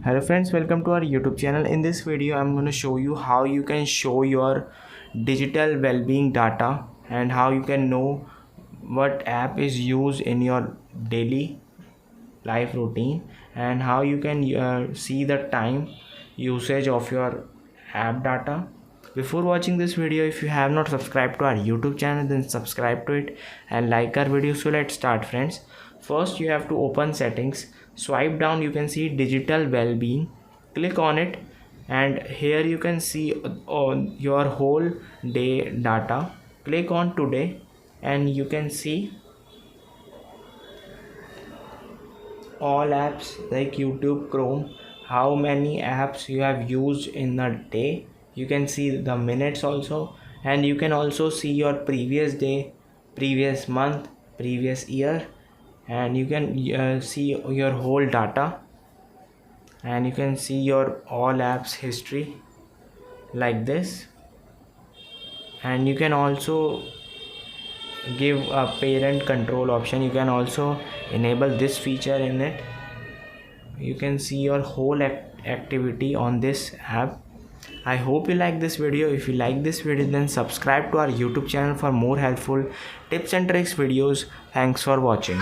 Hello friends, welcome to our YouTube channel. In this video I'm going to show you how you can show your digital well-being data and how you can know what app is used in your daily life routine and how you can see the time usage of your app data. Before watching this video, if you have not subscribed to our YouTube channel, then subscribe to it and like our video. So let's start friends. First you have to open settings, swipe down, you can see digital well-being, click on it, and here you can see on your whole day data. Click on today and you can see all apps like YouTube, Chrome, how many apps you have used in a day. You can see the minutes also, and you can also see your previous day, previous month, previous year, and you can see your whole data, and you can see your all apps history like this. And you can also give a parent control option. You can also enable this feature in it. You can see your whole activity on this app. I hope you like this video. If you like this video, then subscribe to our YouTube channel for more helpful tips and tricks videos. Thanks for watching.